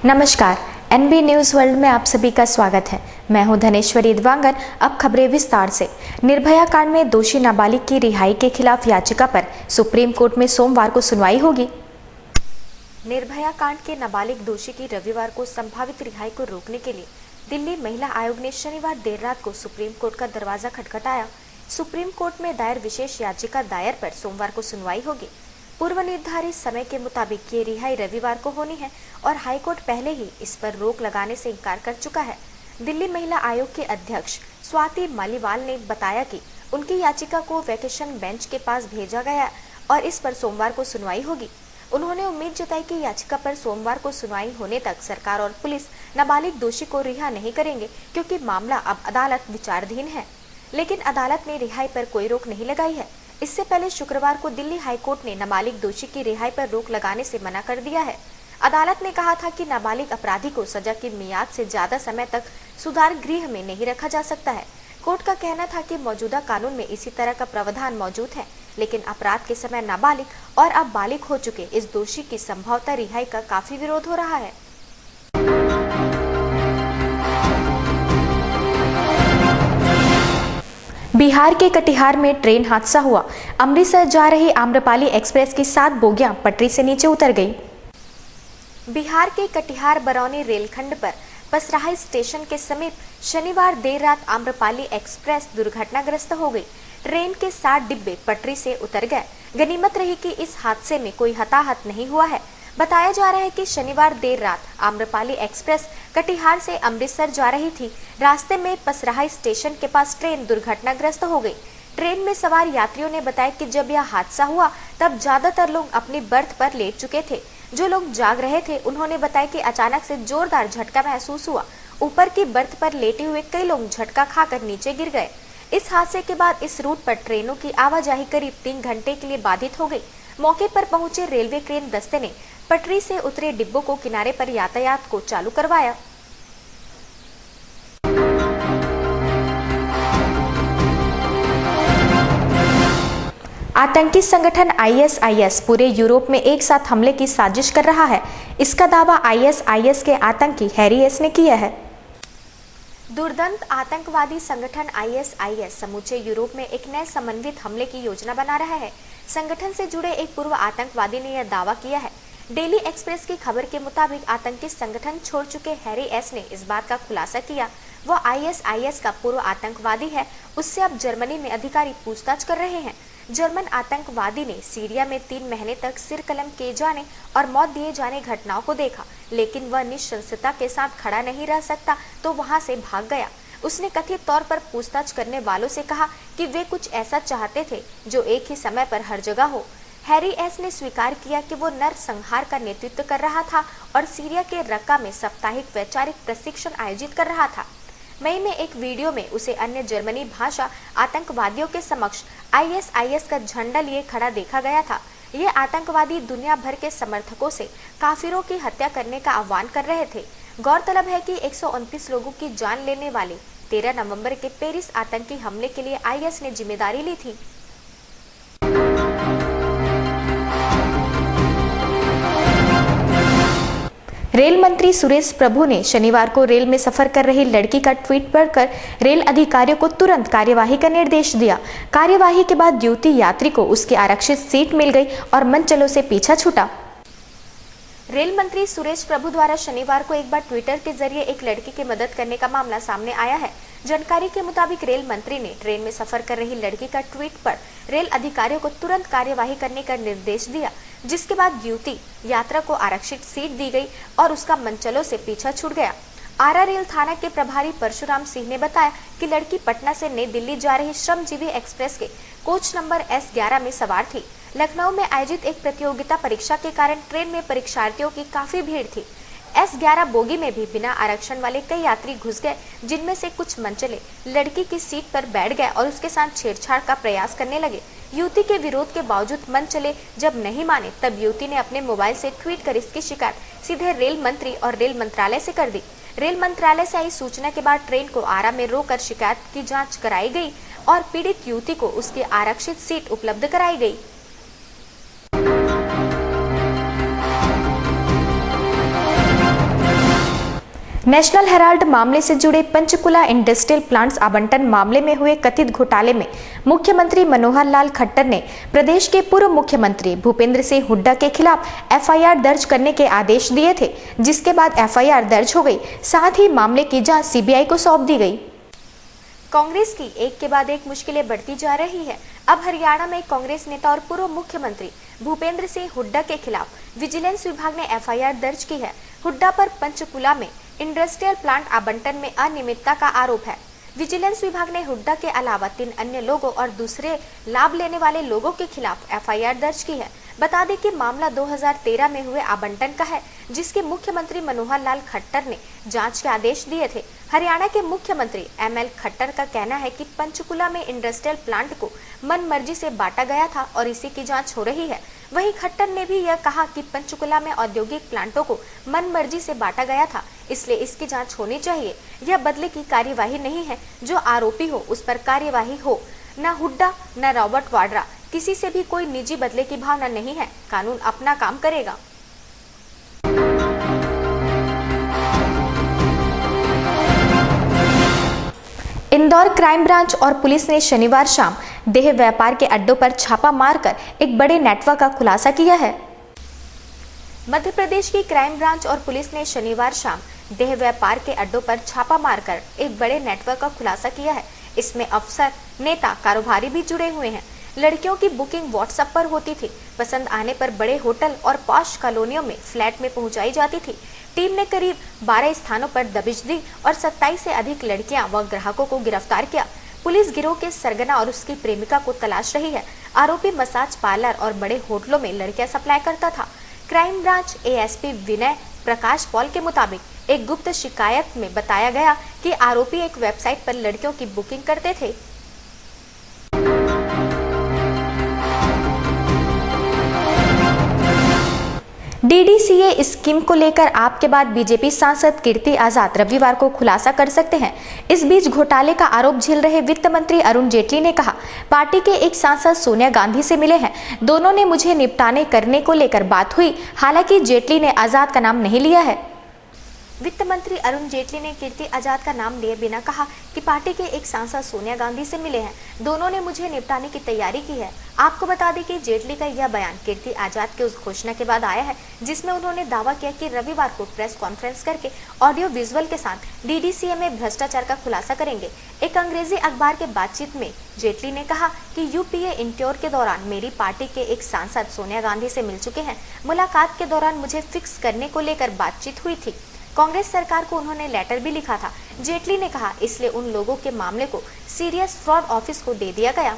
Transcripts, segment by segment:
नमस्कार, NB news world में आप सभी का स्वागत है। मैं हूं धनेश्वरी दिवांगन। अब खबरें विस्तार से। निर्भया कांड में दोषी नाबालिग की रिहाई के खिलाफ याचिका पर सुप्रीम कोर्ट में सोमवार को सुनवाई होगी। निर्भया कांड के नाबालिग दोषी की रविवार को संभावित रिहाई को रोकने के लिए दिल्ली महिला आयोग ने शनिवार देर रात को सुप्रीम कोर्ट का दरवाजा खटखटाया। सुप्रीम कोर्ट में दायर विशेष याचिका दायर पर सोमवार को सुनवाई होगी। पूर्व निर्धारित समय के मुताबिक ये रिहाई रविवार को होनी है और हाईकोर्ट पहले ही इस पर रोक लगाने से इनकार कर चुका है। दिल्ली महिला आयोग के अध्यक्ष स्वाति मालीवाल ने बताया कि उनकी याचिका को वेकेशन बेंच के पास भेजा गया और इस पर सोमवार को सुनवाई होगी। उन्होंने उम्मीद जताई कि याचिका पर सोमवार को सुनवाई होने तक सरकार और पुलिस नाबालिग दोषी को रिहा नहीं करेंगे, क्योंकि मामला अब अदालत विचाराधीन है। लेकिन अदालत ने रिहाई पर कोई रोक नहीं लगाई है। इससे पहले शुक्रवार को दिल्ली हाईकोर्ट ने नाबालिग दोषी की रिहाई पर रोक लगाने से मना कर दिया है। अदालत ने कहा था कि नाबालिग अपराधी को सजा की मियाद से ज्यादा समय तक सुधार गृह में नहीं रखा जा सकता है। कोर्ट का कहना था कि मौजूदा कानून में इसी तरह का प्रावधान मौजूद है, लेकिन अपराध के समय नाबालिग और अब बालिग हो चुके इस दोषी की संभवतः रिहाई का काफी विरोध हो रहा है। बिहार के कटिहार में ट्रेन हादसा हुआ। अमृतसर जा रही आम्रपाली एक्सप्रेस की 7 बोगियां पटरी से नीचे उतर गई। बिहार के कटिहार बरौनी रेलखंड पर पसराही स्टेशन के समीप शनिवार देर रात आम्रपाली एक्सप्रेस दुर्घटनाग्रस्त हो गई। ट्रेन के 7 डिब्बे पटरी से उतर गए। गनीमत रही कि इस हादसे में कोई हताहत नहीं हुआ है। बताया जा रहा है कि शनिवार देर रात आम्रपाली एक्सप्रेस कटिहार से अमृतसर जा रही थी। रास्ते में पसराही स्टेशन के पास ट्रेन दुर्घटनाग्रस्त हो गई। ट्रेन में सवार यात्रियों ने बताया कि जब यह हादसा हुआ तब ज्यादातर लोग अपनी बर्थ पर लेट चुके थे। जो लोग जाग रहे थे उन्होंने बताया कि अचानक से जोरदार झटका महसूस हुआ। ऊपर की बर्थ पर लेटे हुए कई लोग झटका खाकर नीचे गिर गए। इस हादसे के बाद इस रूट पर ट्रेनों की आवाजाही करीब 3 घंटे के लिए बाधित हो गई। मौके पर पहुंचे रेलवे क्रेन दस्ते ने पटरी से उतरे डिब्बों को किनारे पर यातायात को चालू करवाया। आतंकी संगठन आईएसआईएस पूरे यूरोप में एक साथ हमले की साजिश कर रहा है। इसका दावा आईएसआईएस के आतंकी हैरी एस ने किया है। दुर्दांत आतंकवादी संगठन आईएसआईएस समूचे यूरोप में एक नए समन्वित हमले की योजना बना रहा है। संगठन से जुड़े एक पूर्व आतंकवादी ने यह दावा किया है। डेली एक्सप्रेस की खबर के मुताबिक आतंकी संगठन छोड़ चुके हैरी एस ने इस बात का खुलासा किया। वह आईएसआईएस का पूर्व आतंकवादी है। उससे अब जर्मनी में अधिकारी पूछताछ कर रहे हैं। जर्मन आतंकवादी ने सीरिया में 3 महीने तक सिर कलम किए जाने और मौत दिए जाने घटनाओं को देखा, लेकिन वह निश्चलता के साथ खड़ा नहीं रह सकता तो वहां से भाग गया। उसने कथित तौर पर पूछताछ करने वालों से कहा कि वे कुछ ऐसा चाहते थे जो एक ही समय पर हर जगह हो। हैरी एस ने स्वीकार किया कि वो नरसंहार का नेतृत्व कर रहा था और सीरिया के रक्का में साप्ताहिक वैचारिक प्रशिक्षण आयोजित कर रहा था। मई में एक वीडियो में उसे अन्य जर्मनी भाषा आतंकवादियों के समक्ष आईएसआईएस का झंडा लिए खड़ा देखा गया था। ये आतंकवादी दुनिया भर के समर्थकों से काफिरों की हत्या करने का आह्वान कर रहे थे। गौरतलब है कि 129 लोगों की जान लेने वाले 13 नवंबर के पेरिस आतंकी हमले के लिए आईएस ने जिम्मेदारी ली थी। रेल मंत्री सुरेश प्रभु ने शनिवार को रेल में सफर कर रही लड़की का ट्वीट पढ़कर रेल अधिकारियों को तुरंत कार्यवाही का निर्देश दिया। कार्यवाही के बाद युवती यात्री को उसकी आरक्षित सीट मिल गई और मनचलों से पीछा छूटा। रेल मंत्री सुरेश प्रभु द्वारा शनिवार को एक बार ट्विटर के जरिए एक लड़की की मदद करने का मामला सामने आया है। जानकारी के मुताबिक रेल मंत्री ने ट्रेन में सफर कर रही लड़की का ट्वीट पर रेल अधिकारियों को तुरंत कार्यवाही करने का निर्देश दिया, जिसके बाद युवती यात्रा को आरक्षित सीट दी गई और उसका मनचलों से पीछा छूट गया। आरा रेल थाना के प्रभारी परशुराम सिंह ने बताया कि लड़की पटना से नई दिल्ली जा रही श्रमजीवी एक्सप्रेस के कोच नंबर S11 में सवार थी। लखनऊ में आयोजित एक प्रतियोगिता परीक्षा के कारण ट्रेन में परीक्षार्थियों की काफी भीड़ थी। S11 बोगी में भी बिना आरक्षण वाले कई यात्री घुस गए, जिनमें से कुछ मनचले लड़की की सीट पर बैठ गए और उसके साथ छेड़छाड़ का प्रयास करने लगे। युवती के विरोध के बावजूद मनचले जब नहीं माने तब युवती ने अपने मोबाइल से ट्वीट कर इसकी शिकायत सीधे रेल मंत्री और रेल मंत्रालय से कर दी। रेल मंत्रालय से आई सूचना के बाद ट्रेन को आरा में रोककर शिकायत की जांच कराई गई और पीड़ित युवती को उसकी आरक्षित सीट उपलब्ध कराई गई। नेशनल हेराल्ड मामले से जुड़े पंचकुला इंडस्ट्रियल प्लांट्स आवंटन मामले में हुए कथित घोटाले में मुख्यमंत्री मनोहर लाल खट्टर ने प्रदेश के पूर्व मुख्यमंत्री भूपेंद्र सिंह हुड्डा के खिलाफ एफआईआर दर्ज करने के आदेश दिए थे, जिसके बाद एफआईआर दर्ज हो गई। साथ ही मामले की जांच सीबीआई को सौंप दी गई। कांग्रेस की एक के बाद एक मुश्किलें बढ़ती जा रही है। अब हरियाणा में कांग्रेस नेता और पूर्व मुख्यमंत्री भूपेंद्र सिंह हुड्डा के खिलाफ विजिलेंस विभाग ने एफआईआर दर्ज की है। हुड्डा पर पंचकुला में इंडस्ट्रियल प्लांट आवंटन में अनियमितता का आरोप है। विजिलेंस विभाग ने हुड्डा के अलावा 3 अन्य लोगों और दूसरे लाभ लेने वाले लोगों के खिलाफ एफआईआर दर्ज की है। बता दें कि मामला 2013 में हुए आवंटन का है, जिसके मुख्यमंत्री मनोहर लाल खट्टर ने जांच के आदेश दिए थे। हरियाणा के मुख्यमंत्री एमएल खट्टर का कहना है कि पंचकुला में इंडस्ट्रियल प्लांट को मन मर्जी से बांटा गया था और इसी की जांच हो रही है। वहीं खट्टर ने भी यह कहा कि पंचकुला में औद्योगिक प्लांटों को मन मर्जी से बांटा गया था, इसलिए इसकी जांच होनी चाहिए। यह बदले की कार्यवाही नहीं है। जो आरोपी हो उस पर कार्यवाही हो। न हुड्डा न रॉबर्ट वाड्रा, किसी से भी कोई निजी बदले की भावना नहीं है। कानून अपना काम करेगा। इंदौर क्राइम ब्रांच और पुलिस ने शनिवार शाम देह व्यापार के अड्डों पर छापा मारकर एक बड़े नेटवर्क का खुलासा किया है। मध्य प्रदेश की क्राइम ब्रांच और पुलिस ने शनिवार शाम देह व्यापार के अड्डों पर छापा मारकर एक बड़े नेटवर्क का खुलासा किया है। इसमें अफसर, नेता, कारोबारी भी जुड़े हुए हैं। लड़कियों की बुकिंग व्हाट्सएप पर होती थी। पसंद आने पर बड़े होटल और पॉश कॉलोनियों में फ्लैट में पहुंचाई जाती थी। टीम ने करीब 12 स्थानों पर दबिश दी और 27 से अधिक लड़कियां व ग्राहकों को गिरफ्तार किया। पुलिस गिरोह के सरगना और उसकी प्रेमिका को तलाश रही है। आरोपी मसाज पार्लर और बड़े होटलों में लड़कियां सप्लाई करता था। क्राइम ब्रांच एएसपी विनय प्रकाश पॉल के मुताबिक एक गुप्त शिकायत में बताया गया कि आरोपी एक वेबसाइट पर लड़कियों की बुकिंग करते थे। डीडीसीए स्कीम को लेकर आपके बाद बीजेपी सांसद कीर्ति आजाद रविवार को खुलासा कर सकते हैं। इस बीच घोटाले का आरोप झेल रहे वित्त मंत्री अरुण जेटली ने कहा, पार्टी के एक सांसद सोनिया गांधी से मिले हैं। दोनों ने मुझे निपटाने करने को लेकर बात हुई। हालांकि जेटली ने आजाद का नाम नहीं लिया है। वित्त मंत्री अरुण जेटली ने कीर्ति आजाद का नाम लिए बिना कहा कि पार्टी के एक सांसद सोनिया गांधी से मिले हैं। दोनों ने मुझे निपटाने की तैयारी की है। आपको बता दें कि जेटली का यह बयान कीर्ति आजाद के उस घोषणा के बाद आया है, जिसमें उन्होंने दावा किया कि रविवार को प्रेस कॉन्फ्रेंस करके ऑडियो विजुअल के साथ डीडीसीए में भ्रष्टाचार का खुलासा करेंगे। एक अंग्रेजी अखबार के बातचीत में जेटली ने कहा कि यूपीए इंटोर के दौरान मेरी पार्टी के एक सांसद सोनिया गांधी से मिल चुके हैं। मुलाकात के दौरान मुझे फिक्स करने को लेकर बातचीत हुई थी। कांग्रेस सरकार को उन्होंने लेटर भी लिखा था। जेटली ने कहा, इसलिए उन लोगों के मामले को सीरियस फ्रॉड ऑफिस को दे दिया गया।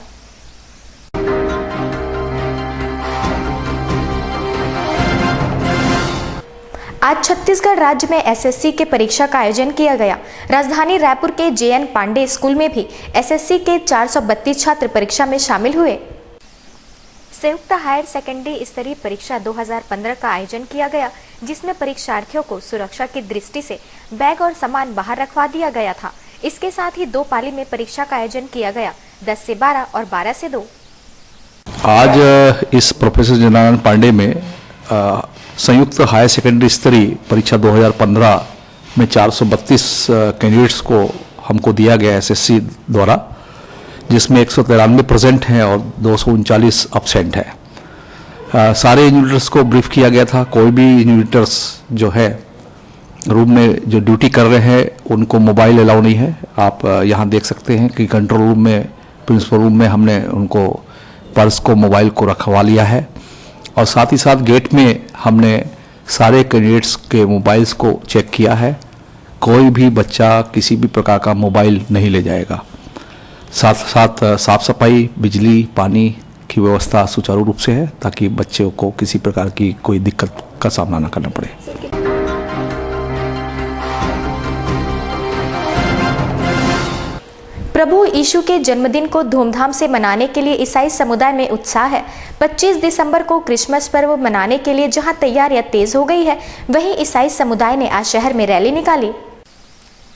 आज छत्तीसगढ़ राज्य में एसएससी के परीक्षा का आयोजन किया गया। राजधानी रायपुर के जेएन पांडे स्कूल में भी एसएससी के 432 छात्र परीक्षा में शामिल हुए। संयुक्त हायर सेकेंडरी स्तरीय परीक्षा 2015 का आयोजन किया गया, जिसमें परीक्षार्थियों को सुरक्षा की दृष्टि से बैग और सामान बाहर रखवा दिया गया था। इसके साथ ही 2 पाली में परीक्षा का आयोजन किया गया, 10 से 12 और 12 से 2। आज इस प्रोफेसर जनार्दन पांडे में संयुक्त हायर सेकेंडरी स्तरीय परीक्षा 2015 में 432 कैंडिडेट्स को हमको दिया गया एसएससी द्वारा, जिसमें 193 प्रेजेंट हैं और 239 अब्सेंट हैं। सारे इन्विजिलेटर्स को ब्रीफ किया गया था। कोई भी इन्विजिलेटर्स जो है रूम में जो ड्यूटी कर रहे हैं उनको मोबाइल अलाउ नहीं है। आप यहाँ देख सकते हैं कि कंट्रोल रूम में, प्रिंसिपल रूम में हमने उनको पर्स को, मोबाइल को रखवा लिया है और साथ ही साथ गेट में हमने सारे कैंडिडेट्स के मोबाइल्स को चेक किया है। कोई भी बच्चा किसी भी प्रकार का मोबाइल नहीं ले जाएगा। साथ साथ साफ सफाई, बिजली, पानी की व्यवस्था सुचारू रूप से है, ताकि बच्चों को किसी प्रकार की कोई दिक्कत का सामना न करना पड़े। प्रभु यीशु के जन्मदिन को धूमधाम से मनाने के लिए ईसाई समुदाय में उत्साह है। 25 दिसंबर को क्रिसमस पर्व मनाने के लिए जहां तैयारियां तेज हो गई है, वहीं ईसाई समुदाय ने आज शहर में रैली निकाली।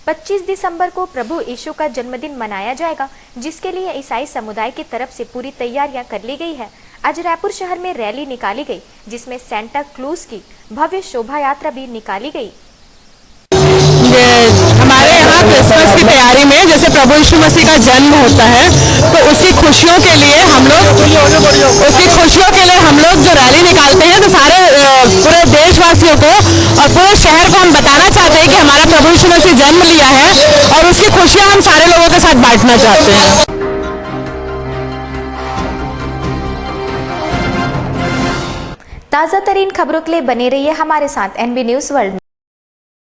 25 दिसंबर को प्रभु यीशु का जन्मदिन मनाया जाएगा, जिसके लिए ईसाई समुदाय की तरफ से पूरी तैयारियां कर ली गई है। आज रायपुर शहर में रैली निकाली गई, जिसमें सेंटा क्लूज की भव्य शोभा यात्रा भी निकाली गई। जैसे प्रभु यीशु मसीह का जन्म होता है, तो उसकी खुशियों के लिए हम लोग जो रैली निकालते हैं, तो सारे पूरे देशवासियों को और पूरे शहर को हम बताना चाहते हैं कि हमारा प्रभु यीशु मसीह जन्म लिया है और उसकी खुशियां हम सारे लोगों के साथ बांटना चाहते हैं। ताज़ा तरीन खबरों के लिए बने रहिए हमारे साथ एनबी न्यूज़ वर्ल्ड में।